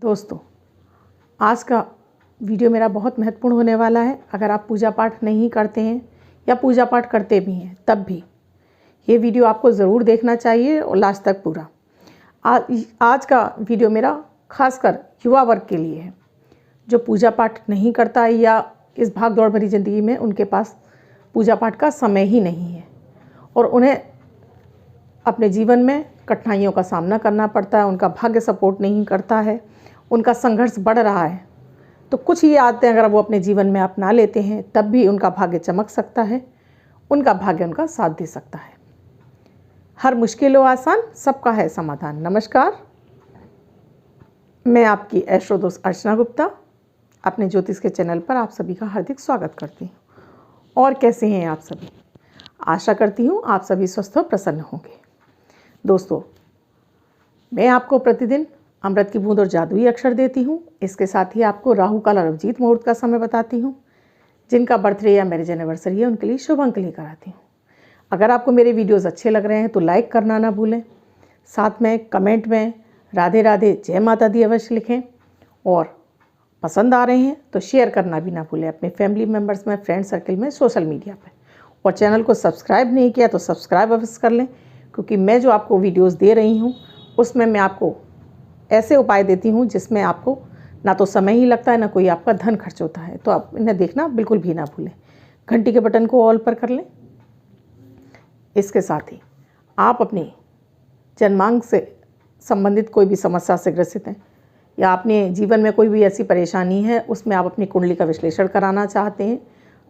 दोस्तों, आज का वीडियो मेरा बहुत महत्वपूर्ण होने वाला है। अगर आप पूजा पाठ नहीं करते हैं या पूजा पाठ करते भी हैं तब भी ये वीडियो आपको ज़रूर देखना चाहिए और लास्ट तक पूरा। आज का वीडियो मेरा खासकर युवा वर्ग के लिए है जो पूजा पाठ नहीं करता या इस भाग दौड़ भरी ज़िंदगी में उनके पास पूजा पाठ का समय ही नहीं है और उन्हें अपने जीवन में कठिनाइयों का सामना करना पड़ता है। उनका भाग्य सपोर्ट नहीं करता है, उनका संघर्ष बढ़ रहा है। तो कुछ ही आदतें अगर वो अपने जीवन में अपना लेते हैं तब भी उनका भाग्य चमक सकता है, उनका भाग्य उनका साथ दे सकता है। हर मुश्किल हो आसान, सबका है समाधान। नमस्कार, मैं आपकी एस्ट्रो दोस्त अर्चना गुप्ता अपने ज्योतिष के चैनल पर आप सभी का हार्दिक स्वागत करती हूँ। और कैसे हैं आप सभी? आशा करती हूँ आप सभी स्वस्थ और प्रसन्न होंगे। दोस्तों, मैं आपको प्रतिदिन अमृत की बूंद और जादुई अक्षर देती हूँ। इसके साथ ही आपको राहु काल और अभिजीत मुहूर्त का समय बताती हूँ। जिनका बर्थडे या मैरिज एनिवर्सरी है उनके लिए शुभ अंक लेकर आती हूँ। अगर आपको मेरे वीडियोस अच्छे लग रहे हैं तो लाइक करना ना भूलें। साथ में कमेंट में राधे राधे जय माता दी अवश्य लिखें और पसंद आ रहे हैं तो शेयर करना भी ना भूलें अपने फैमिली मेम्बर्स में, फ्रेंड सर्कल में, सोशल मीडिया पर। और चैनल को सब्सक्राइब नहीं किया तो सब्सक्राइब अवश्य कर लें, क्योंकि मैं जो आपको वीडियोस दे रही हूँ उसमें मैं आपको ऐसे उपाय देती हूँ जिसमें आपको ना तो समय ही लगता है ना कोई आपका धन खर्च होता है। तो आप इन्हें देखना बिल्कुल भी ना भूलें। घंटी के बटन को ऑल पर कर लें। इसके साथ ही आप अपने जन्मांक से संबंधित कोई भी समस्या से ग्रसित हैं या अपने जीवन में कोई भी ऐसी परेशानी है उसमें आप अपनी कुंडली का विश्लेषण कराना चाहते हैं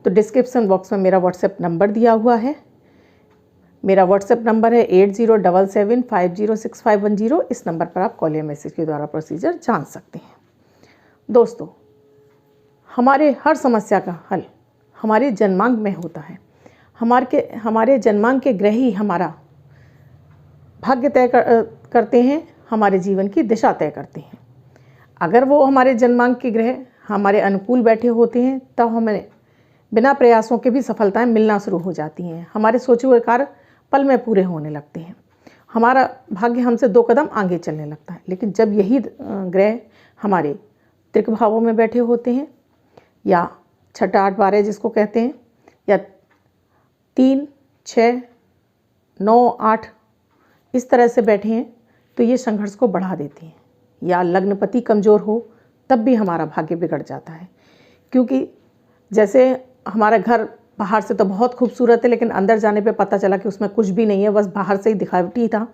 तो डिस्क्रिप्शन बॉक्स में मेरा व्हाट्सएप नंबर दिया हुआ है। मेरा व्हाट्सएप नंबर है 8077506510। इस नंबर पर आप कॉल या मैसेज के द्वारा प्रोसीजर जान सकते हैं। दोस्तों, हमारे हर समस्या का हल हमारे जन्मांक में होता है। हमारे जन्मांक के ग्रह ही हमारा भाग्य तय करते हैं, हमारे जीवन की दिशा तय करते हैं। अगर वो हमारे जन्मांक के ग्रह हमारे अनुकूल बैठे होते हैं तब हमें बिना प्रयासों के भी सफलताएं मिलना शुरू हो जाती हैं। हमारे सोचे हुए कार्य पल में पूरे होने लगते हैं। हमारा भाग्य हमसे 2 कदम आगे चलने लगता है। लेकिन जब यही ग्रह हमारे त्रिक भावों में बैठे होते हैं या 6, 8, 12 जिसको कहते हैं, या 3, 6, 9, 8 इस तरह से बैठे हैं तो ये संघर्ष को बढ़ा देते हैं। या लग्नपति कमज़ोर हो तब भी हमारा भाग्य बिगड़ जाता है। क्योंकि जैसे हमारा घर बाहर से तो बहुत खूबसूरत है लेकिन अंदर जाने पे पता चला कि उसमें कुछ भी नहीं है, बस बाहर से ही दिखावटी था।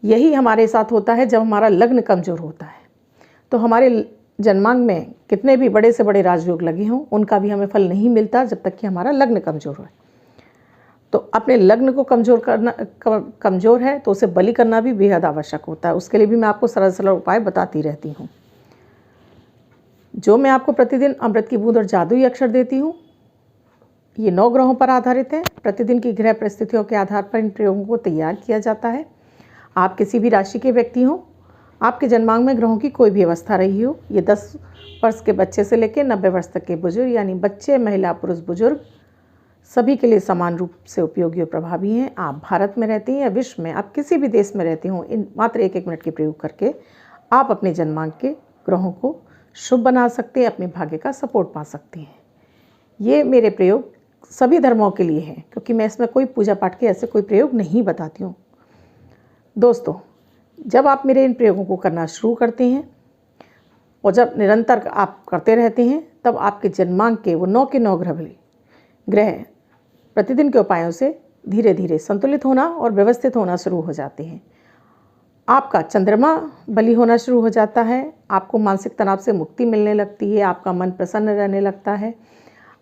यही हमारे साथ होता है जब हमारा लग्न कमज़ोर होता है। तो हमारे जन्मांक में कितने भी बड़े से बड़े राजयोग लगे हों उनका भी हमें फल नहीं मिलता जब तक कि हमारा लग्न कमज़ोर हो। तो अपने लग्न को कमज़ोर है तो उसे बलि करना भी बेहद आवश्यक होता है। उसके लिए भी मैं आपको सरल सरल उपाय बताती रहती हूँ। जो मैं आपको प्रतिदिन अमृत की बूंद और जादुई अक्षर देती हूँ ये 9 ग्रहों पर आधारित है। प्रतिदिन की ग्रह परिस्थितियों के आधार पर इन प्रयोगों को तैयार किया जाता है। आप किसी भी राशि के व्यक्ति हों, आपके जन्मांक में ग्रहों की कोई भी अवस्था रही हो, ये 10 वर्ष के बच्चे से लेकर 90 वर्ष तक के बुजुर्ग यानी बच्चे, महिला, पुरुष, बुजुर्ग सभी के लिए समान रूप से उपयोगी और प्रभावी हैं। आप भारत में रहते हैं या विश्व में आप किसी भी देश में रहते हों, इन मात्र 1-1 मिनट के प्रयोग करके आप अपने जन्मांक के ग्रहों को शुभ बना सकते हैं, अपने भाग्य का सपोर्ट पा सकते हैं। ये मेरे प्रयोग सभी धर्मों के लिए हैं क्योंकि मैं इसमें कोई पूजा पाठ के ऐसे कोई प्रयोग नहीं बताती हूँ। दोस्तों, जब आप मेरे इन प्रयोगों को करना शुरू करते हैं और जब निरंतर आप करते रहते हैं तब आपके जन्मांक के वो 9 के 9 ग्रह प्रतिदिन के उपायों से धीरे धीरे संतुलित होना और व्यवस्थित होना शुरू हो जाते हैं। आपका चंद्रमा बली होना शुरू हो जाता है। आपको मानसिक तनाव से मुक्ति मिलने लगती है। आपका मन प्रसन्न रहने लगता है।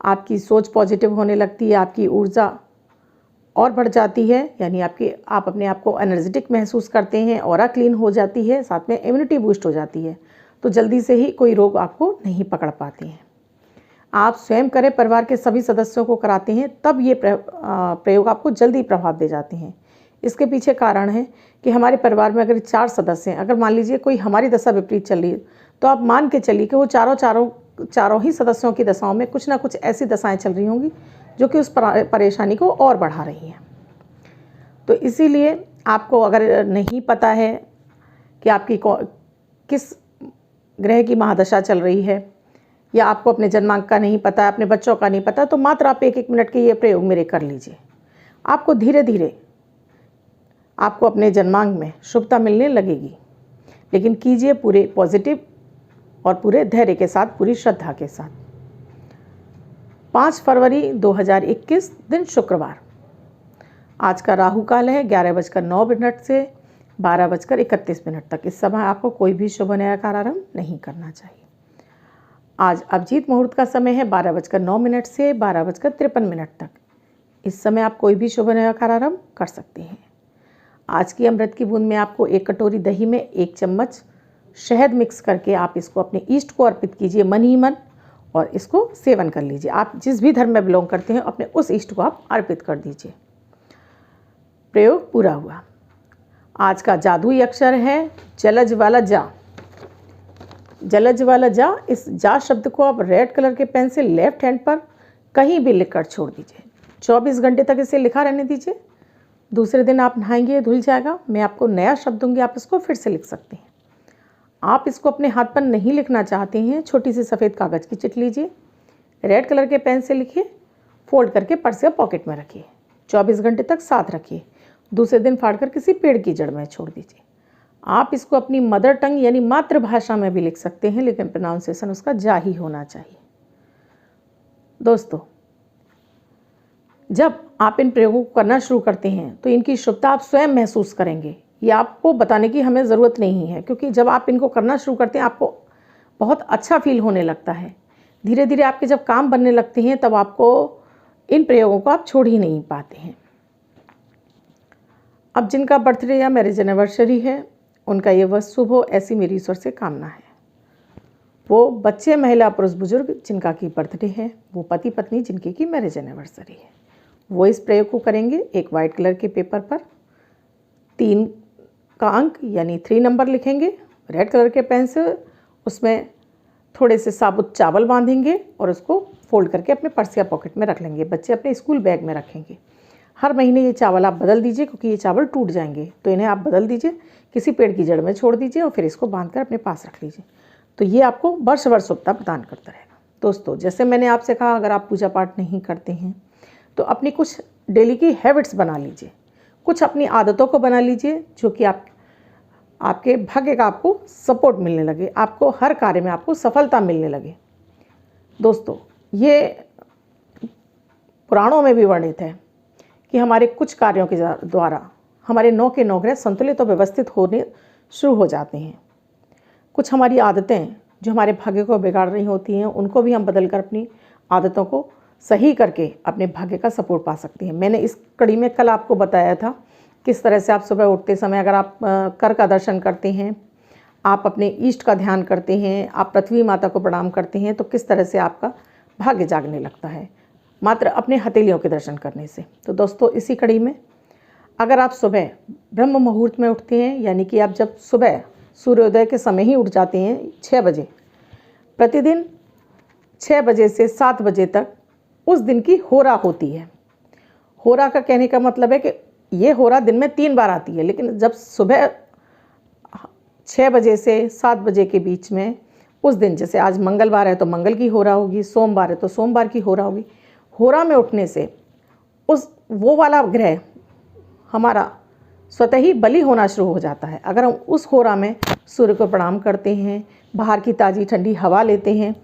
आपकी सोच पॉजिटिव होने लगती है। आपकी ऊर्जा और बढ़ जाती है, यानी आप अपने आप को एनर्जेटिक महसूस करते हैं। ऑरा क्लीन हो जाती है, साथ में इम्यूनिटी बूस्ट हो जाती है। तो जल्दी से ही कोई रोग आपको नहीं पकड़ पाते हैं। आप स्वयं करें, परिवार के सभी सदस्यों को कराते हैं तब ये प्रयोग आपको जल्दी प्रभाव दे जाते हैं। इसके पीछे कारण है कि हमारे परिवार में अगर 4 सदस्य हैं, अगर मान लीजिए कोई हमारी दशा विपरीत चल रही है तो आप मान के चलिए कि वो चारों ही सदस्यों की दशाओं में कुछ ना कुछ ऐसी दशाएं चल रही होंगी जो कि उस परेशानी को और बढ़ा रही हैं। तो इसीलिए आपको अगर नहीं पता है कि आपकी किस ग्रह की महादशा चल रही है या आपको अपने जन्मांक का नहीं पता, अपने बच्चों का नहीं पता, तो मात्र आप 1-1 मिनट के ये प्रयोग मेरे कर लीजिए। आपको धीरे धीरे आपको अपने जन्मांक में शुभता मिलने लगेगी, लेकिन कीजिए पूरे पॉजिटिव और पूरे धैर्य के साथ, पूरी श्रद्धा के साथ। 5 फरवरी 2021 दिन शुक्रवार। आज का राहु काल है 11:09 से 12:31 तक। इस समय आपको कोई भी शुभ नया कार्य आरंभ नहीं करना चाहिए। आज अभिजीत मुहूर्त का समय है 12:09 से 12:53 तक। इस समय आप कोई भी शुभ नया कार्य आरंभ कर सकते हैं। आज की अमृत की बूंद में आपको 1 कटोरी दही में 1 चम्मच शहद मिक्स करके आप इसको अपने ईष्ट को अर्पित कीजिए मन ही मन, और इसको सेवन कर लीजिए। आप जिस भी धर्म में बिलोंग करते हैं अपने उस ईष्ट को आप अर्पित कर दीजिए। प्रयोग पूरा हुआ। आज का जादुई अक्षर है जलज वाला जा। जलज वाला जा, इस जा शब्द को आप रेड कलर के पेन से लेफ्ट हैंड पर कहीं भी लिखकर छोड़ दीजिए। 24 घंटे तक इसे लिखा रहने दीजिए। दूसरे दिन आप नहाएंगे, धुल जाएगा। मैं आपको नया शब्द दूंगी, आप इसको फिर से लिख सकते हैं। आप इसको अपने हाथ पर नहीं लिखना चाहते हैं, छोटी सी सफ़ेद कागज़ की चिट लीजिए, रेड कलर के पेन से लिखिए, फोल्ड करके पर्स या पॉकेट में रखिए। 24 घंटे तक साथ रखिए। दूसरे दिन फाड़कर किसी पेड़ की जड़ में छोड़ दीजिए। आप इसको अपनी मदर टंग यानी मातृभाषा में भी लिख सकते हैं, लेकिन प्रोनाउंसिएशन उसका जा ही होना चाहिए। दोस्तों, जब आप इन प्रयोगों को करना शुरू करते हैं तो इनकी शुभता आप स्वयं महसूस करेंगे। ये आपको बताने की हमें ज़रूरत नहीं है, क्योंकि जब आप इनको करना शुरू करते हैं आपको बहुत अच्छा फील होने लगता है। धीरे धीरे आपके जब काम बनने लगते हैं तब आपको इन प्रयोगों को आप छोड़ ही नहीं पाते हैं। अब जिनका बर्थडे या मैरिज एनिवर्सरी है उनका ये वर्ष शुभ हो, ऐसी मेरी ईश्वर से कामना है। वो बच्चे, महिला, पुरुष, बुजुर्ग जिनका की बर्थडे है, वो पति पत्नी जिनकी की मैरिज एनिवर्सरी है, वो इस प्रयोग को करेंगे। एक वाइट कलर के पेपर पर 3 का अंक यानी 3 नंबर लिखेंगे। रेड कलर के पेन से उसमें थोड़े से साबुत चावल बांधेंगे और उसको फोल्ड करके अपने पर्स या पॉकेट में रख लेंगे। बच्चे अपने स्कूल बैग में रखेंगे। हर महीने ये चावल आप बदल दीजिए, क्योंकि ये चावल टूट जाएंगे, तो इन्हें आप बदल दीजिए, किसी पेड़ की जड़ में छोड़ दीजिए और फिर इसको बांधकर अपने पास रख लीजिए। तो ये आपको वर्ष वर्ष शुभता प्रदान करता रहेगा। दोस्तों, जैसे मैंने आपसे कहा, अगर आप पूजा पाठ नहीं करते हैं तो अपनी कुछ डेली की हैबिट्स बना लीजिए, कुछ अपनी आदतों को बना लीजिए जो कि आपके भाग्य का आपको सपोर्ट मिलने लगे, आपको हर कार्य में आपको सफलता मिलने लगे। दोस्तों, ये पुराणों में भी वर्णित है कि हमारे कुछ कार्यों के द्वारा हमारे 9 के 9 ग्रह संतुलित और व्यवस्थित होने शुरू हो जाते हैं। कुछ हमारी आदतें जो हमारे भाग्य को बिगाड़ रही होती हैं, उनको भी हम बदलकर अपनी आदतों को सही करके अपने भाग्य का सपोर्ट पा सकते हैं। मैंने इस कड़ी में कल आपको बताया था किस तरह से आप सुबह उठते समय अगर आप कर का दर्शन करते हैं, आप अपने ईष्ट का ध्यान करते हैं, आप पृथ्वी माता को प्रणाम करते हैं, तो किस तरह से आपका भाग्य जागने लगता है मात्र अपने हथेलियों के दर्शन करने से। तो दोस्तों, इसी कड़ी में अगर आप सुबह ब्रह्म मुहूर्त में उठते हैं, यानी कि आप जब सुबह सूर्योदय के समय ही उठ जाते हैं 6 बजे, प्रतिदिन 6 बजे से 7 बजे तक उस दिन की होरा होती है। होरा का कहने का मतलब है कि ये होरा दिन में 3 बार आती है, लेकिन जब सुबह 6 बजे से 7 बजे के बीच में उस दिन, जैसे आज मंगलवार है तो मंगल की होरा होगी, सोमवार है तो सोमवार की होरा होगी। होरा में उठने से वो वाला ग्रह हमारा स्वतः ही बलि होना शुरू हो जाता है। अगर हम उस होरा में सूर्य को प्रणाम करते हैं, बाहर की ताज़ी ठंडी हवा लेते हैं,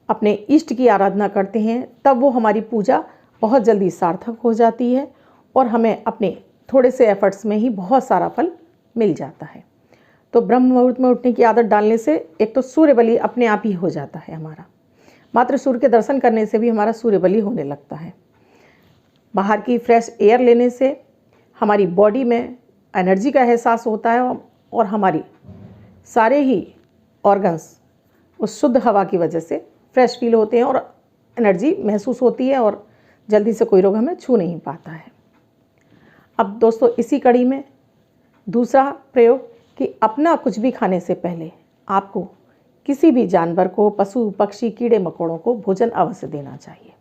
अपने इष्ट की आराधना करते हैं, तब वो हमारी पूजा बहुत जल्दी सार्थक हो जाती है और हमें अपने थोड़े से एफर्ट्स में ही बहुत सारा फल मिल जाता है। तो ब्रह्म मुहूर्त में उठने की आदत डालने से एक तो सूर्य बलि अपने आप ही हो जाता है हमारा। मात्र सूर्य के दर्शन करने से भी हमारा सूर्य बलि होने लगता है। बाहर की फ्रेश एयर लेने से हमारी बॉडी में एनर्जी का एहसास होता है और हमारी सारे ही ऑर्गन्स उस शुद्ध हवा की वजह से फ्रेश फील होते हैं और एनर्जी महसूस होती है और जल्दी से कोई रोग हमें छू नहीं पाता है। अब दोस्तों, इसी कड़ी में दूसरा प्रयोग कि अपना कुछ भी खाने से पहले आपको किसी भी जानवर को, पशु पक्षी, कीड़े मकोड़ों को भोजन अवश्य देना चाहिए।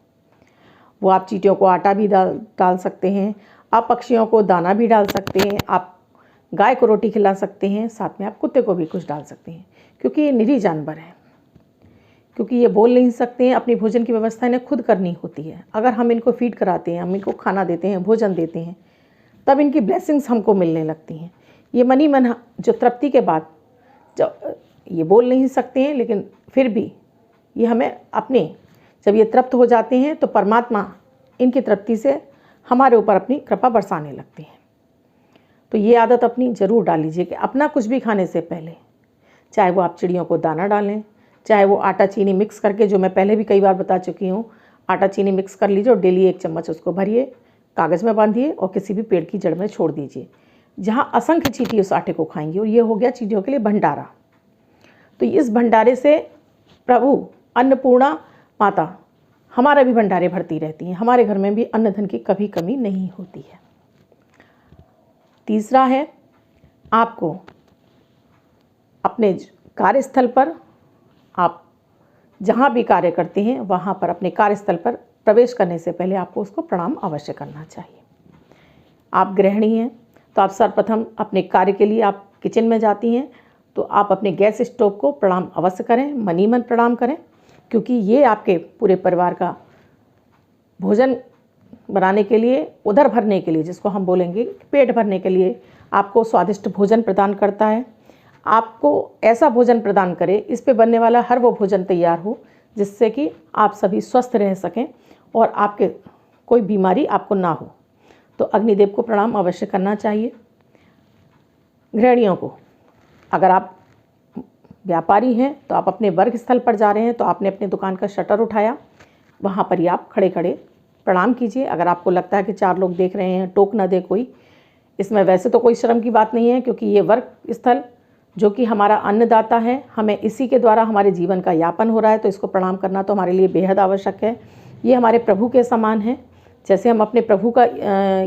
वो आप चींटियों को आटा भी डाल सकते हैं, आप पक्षियों को दाना भी डाल सकते हैं, आप गाय को रोटी खिला सकते हैं, साथ में आप कुत्ते को भी कुछ डाल सकते हैं। क्योंकि ये निरीह जानवर हैं, क्योंकि ये बोल नहीं सकते हैं, अपनी भोजन की व्यवस्था इन्हें खुद करनी होती है। अगर हम इनको फीड कराते हैं, हम इनको खाना देते हैं, भोजन देते हैं, तब इनकी ब्लेसिंग्स हमको मिलने लगती हैं। ये मनी मन जो तृप्ति के बाद जब ये बोल नहीं सकते हैं, लेकिन फिर भी ये हमें अपने जब ये तृप्त हो जाते हैं तो परमात्मा इनकी तृप्ति से हमारे ऊपर अपनी कृपा बरसाने लगती है। तो ये आदत अपनी ज़रूर डाल लीजिए कि अपना कुछ भी खाने से पहले, चाहे वो आप चिड़ियों को दाना डालें, चाहे वो आटा चीनी मिक्स करके, जो मैं पहले भी कई बार बता चुकी हूँ, आटा चीनी मिक्स कर लीजिए और डेली 1 चम्मच उसको भरिए, कागज़ में बांधिए और किसी भी पेड़ की जड़ में छोड़ दीजिए, जहाँ असंख्य चींटी उस आटे को खाएंगी। और ये हो गया चींटियों के लिए भंडारा। तो इस भंडारे से प्रभु अन्नपूर्णा माता हमारा भी भंडारे भरती रहती हैं। हमारे घर में भी अन्न धन की कभी कमी नहीं होती है। तीसरा है, आपको अपने कार्यस्थल पर, आप जहाँ भी कार्य करते हैं वहाँ पर अपने कार्यस्थल पर प्रवेश करने से पहले आपको उसको प्रणाम अवश्य करना चाहिए। आप गृहिणी हैं तो आप सर्वप्रथम अपने कार्य के लिए आप किचन में जाती हैं तो आप अपने गैस स्टोव को प्रणाम अवश्य करें, मनी मन प्रणाम करें, क्योंकि ये आपके पूरे परिवार का भोजन बनाने के लिए, उदर भरने के लिए, जिसको हम बोलेंगे पेट भरने के लिए, आपको स्वादिष्ट भोजन प्रदान करता है। आपको ऐसा भोजन प्रदान करे, इस पे बनने वाला हर वो भोजन तैयार हो जिससे कि आप सभी स्वस्थ रह सकें और आपके कोई बीमारी आपको ना हो। तो अग्निदेव को प्रणाम अवश्य करना चाहिए। गृहिणियों को, अगर आप व्यापारी हैं तो आप अपने वर्क स्थल पर जा रहे हैं तो आपने अपनी दुकान का शटर उठाया, वहाँ पर ही आप खड़े खड़े प्रणाम कीजिए। अगर आपको लगता है कि 4 लोग देख रहे हैं, टोक ना दे कोई, इसमें वैसे तो कोई शर्म की बात नहीं है, क्योंकि ये वर्क स्थल जो कि हमारा अन्नदाता है, हमें इसी के द्वारा हमारे जीवन का यापन हो रहा है, तो इसको प्रणाम करना तो हमारे लिए बेहद आवश्यक है। ये हमारे प्रभु के समान है। जैसे हम अपने प्रभु का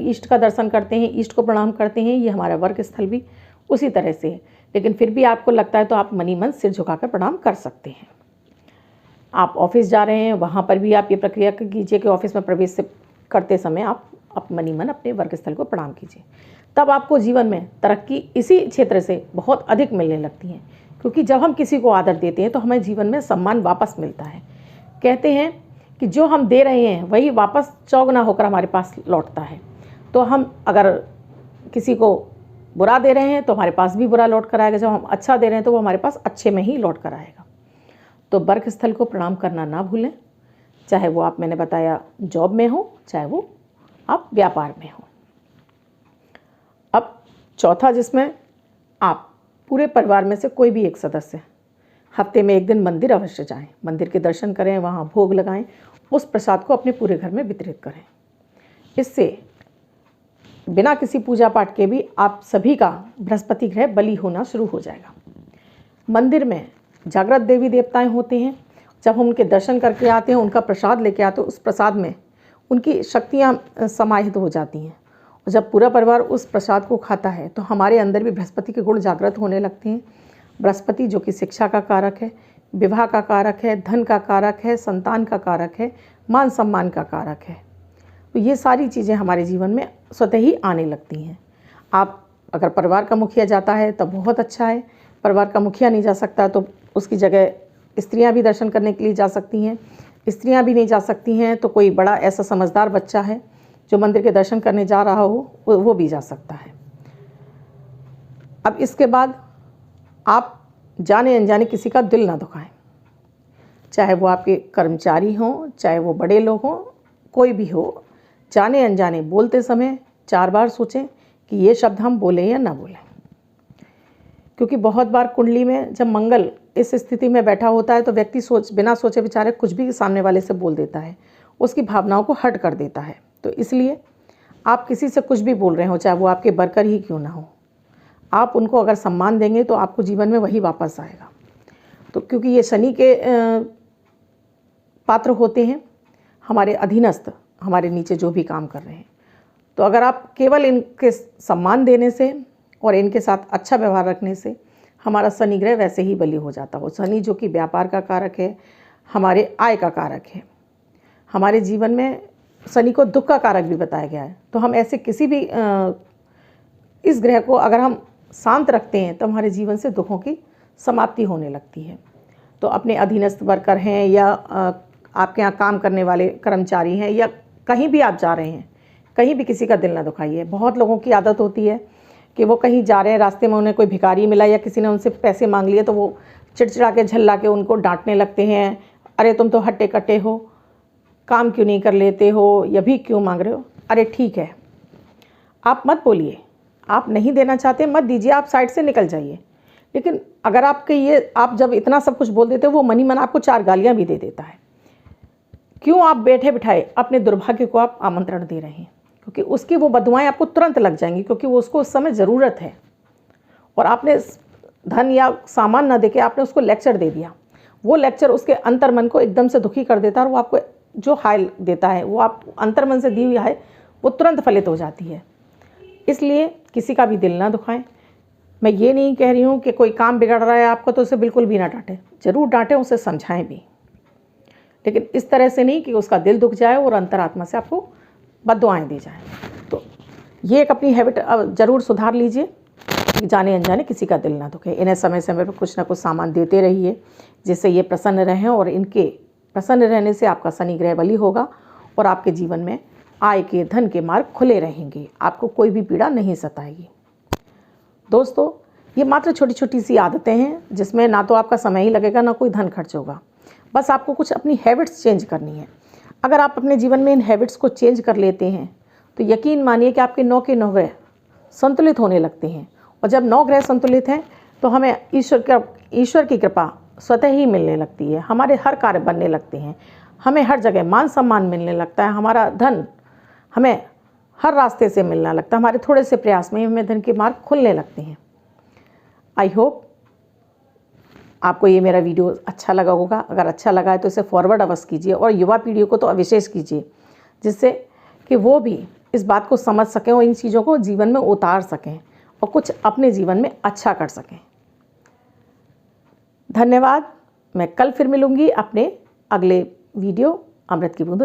इष्ट का दर्शन करते हैं, इष्ट को प्रणाम करते हैं, ये हमारा वर्क स्थल भी उसी तरह से है। लेकिन फिर भी आपको लगता है तो आप मनी मन सिर झुकाकर प्रणाम कर सकते हैं। आप ऑफिस जा रहे हैं, वहाँ पर भी आप ये प्रक्रिया कीजिए कि ऑफिस में प्रवेश से करते समय आप मनी मन अपने वर्क स्थल को प्रणाम कीजिए। तब आपको जीवन में तरक्की इसी क्षेत्र से बहुत अधिक मिलने लगती है, क्योंकि जब हम किसी को आदर देते हैं तो हमें जीवन में सम्मान वापस मिलता है। कहते हैं कि जो हम दे रहे हैं वही वापस चौगुना होकर हमारे पास लौटता है। तो हम अगर किसी को बुरा दे रहे हैं तो हमारे पास भी बुरा लौट कर आएगा, जब हम अच्छा दे रहे हैं तो वो हमारे पास अच्छे में ही लौट कर आएगा। तो वर्क स्थल को प्रणाम करना ना भूलें, चाहे वो आप, मैंने बताया, जॉब में हो, चाहे वो आप व्यापार में हो। अब चौथा, जिसमें आप पूरे परिवार में से कोई भी एक सदस्य हफ्ते में 1 दिन मंदिर अवश्य जाएं, मंदिर के दर्शन करें, वहाँ भोग लगाएं, उस प्रसाद को अपने पूरे घर में वितरित करें। इससे बिना किसी पूजा पाठ के भी आप सभी का बृहस्पति ग्रह बली होना शुरू हो जाएगा। मंदिर में जागृत देवी देवताएं होते हैं, जब हम उनके दर्शन करके आते हैं, उनका प्रसाद लेके आते हैं, उस प्रसाद में उनकी शक्तियाँ समाहित हो जाती हैं। और जब पूरा परिवार उस प्रसाद को खाता है तो हमारे अंदर भी बृहस्पति के गुण जागृत होने लगते हैं। बृहस्पति जो कि शिक्षा का कारक है, विवाह का कारक है, धन का कारक है, संतान का कारक है, मान सम्मान का कारक है। तो ये सारी चीज़ें हमारे जीवन में स्वतः ही आने लगती हैं। आप अगर परिवार का मुखिया जाता है तब बहुत अच्छा है, परिवार का मुखिया नहीं जा सकता तो उसकी जगह स्त्रियां भी दर्शन करने के लिए जा सकती हैं। स्त्रियां भी नहीं जा सकती हैं तो कोई बड़ा ऐसा समझदार बच्चा है जो मंदिर के दर्शन करने जा रहा हो, वो भी जा सकता है। अब इसके बाद आप जाने अनजाने किसी का दिल ना दुखाएं, चाहे वो आपके कर्मचारी हों, चाहे वो बड़े लोग हों, कोई भी हो। जाने अनजाने बोलते समय 4 बार सोचें कि ये शब्द हम बोलें या ना बोलें, क्योंकि बहुत बार कुंडली में जब मंगल इस स्थिति में बैठा होता है तो व्यक्ति बिना सोचे विचारे कुछ भी सामने वाले से बोल देता है, उसकी भावनाओं को हर्ट कर देता है। तो इसलिए आप किसी से कुछ भी बोल रहे हो, चाहे वो आपके वर्कर ही क्यों ना हो, आप उनको अगर सम्मान देंगे तो आपको जीवन में वही वापस आएगा। तो क्योंकि ये शनि के पात्र होते हैं, हमारे अधीनस्थ, हमारे नीचे जो भी काम कर रहे हैं, तो अगर आप केवल इनके सम्मान देने से और इनके साथ अच्छा व्यवहार रखने से हमारा शनि ग्रह वैसे ही बली हो जाता हो। शनि जो कि व्यापार का कारक है, हमारे आय का कारक है, हमारे जीवन में शनि को दुख का कारक भी बताया गया है। तो हम ऐसे किसी भी इस ग्रह को अगर हम शांत रखते हैं तो हमारे जीवन से दुखों की समाप्ति होने लगती है। तो अपने अधीनस्थ वर्कर हैं या आपके यहाँ काम करने वाले कर्मचारी हैं या कहीं भी आप जा रहे हैं, कहीं भी किसी का दिल ना दुखाइए। बहुत लोगों की आदत होती है कि वो कहीं जा रहे हैं, रास्ते में उन्हें कोई भिखारी मिला या किसी ने उनसे पैसे मांग लिए तो वो चिड़चिड़ा के झल्ला के उनको डांटने लगते हैं, अरे तुम तो हट्टे कट्टे हो, काम क्यों नहीं कर लेते हो, या भी क्यों मांग रहे हो। अरे ठीक है, आप मत बोलिए, आप नहीं देना चाहते मत दीजिए, आप साइड से निकल जाइए। लेकिन अगर आपके ये आप जब इतना सब कुछ बोल देते हो, वो मनी मन आपको 4 गालियाँ भी दे देता है। क्यों आप बैठे बिठाए अपने दुर्भाग्य को आप आमंत्रण दे रहे हैं, क्योंकि उसकी वो बदुआएं आपको तुरंत लग जाएंगी, क्योंकि वो उसको उस समय ज़रूरत है और आपने धन या सामान ना देके आपने उसको लेक्चर दे दिया। वो लेक्चर उसके अंतर्मन को एकदम से दुखी कर देता है और वो आपको जो हाय देता है, वो आप अंतर्मन से दी हुई हाय वो तुरंत फलित हो जाती है। इसलिए किसी का भी दिल ना दुखाएं। मैं ये नहीं कह रही हूँ कि कोई काम बिगड़ रहा है आपका तो उसे बिल्कुल भी ना डांटें, ज़रूर डांटें, उसे समझाएं भी, लेकिन इस तरह से नहीं कि उसका दिल दुख जाए और अंतरात्मा से आपको बद्दुआएं दी जाएं। तो ये एक अपनी हैबिट ज़रूर सुधार लीजिए कि जाने अनजाने किसी का दिल ना दुखे। इन्हें समय समय पर कुछ ना कुछ सामान देते रहिए जिससे ये प्रसन्न रहें, और इनके प्रसन्न रहने से आपका शनि ग्रह बली होगा और आपके जीवन में आय के धन के मार्ग खुले रहेंगे, आपको कोई भी पीड़ा नहीं सताएगी। दोस्तों, ये मात्र छोटी छोटी सी आदतें हैं जिसमें ना तो आपका समय ही लगेगा ना कोई धन खर्च होगा। बस आपको कुछ अपनी हैबिट्स चेंज करनी है। अगर आप अपने जीवन में इन हैबिट्स को चेंज कर लेते हैं तो यकीन मानिए कि आपके 9 के 9 ग्रह संतुलित होने लगते हैं, और जब 9 ग्रह संतुलित हैं तो हमें ईश्वर की कृपा स्वतः ही मिलने लगती है। हमारे हर कार्य बनने लगते हैं, हमें हर जगह मान सम्मान मिलने लगता है, हमारा धन हमें हर रास्ते से मिलना लगता है, हमारे थोड़े से प्रयास में हमें धन के मार्ग खुलने लगते हैं। आई होप आपको ये मेरा वीडियो अच्छा लगा होगा। अगर अच्छा लगा है तो इसे फॉरवर्ड अवश्य कीजिए और युवा पीढ़ी को तो विशेष कीजिए, जिससे कि वो भी इस बात को समझ सकें और इन चीज़ों को जीवन में उतार सकें और कुछ अपने जीवन में अच्छा कर सकें। धन्यवाद। मैं कल फिर मिलूँगी अपने अगले वीडियो अमृत की बूंदों।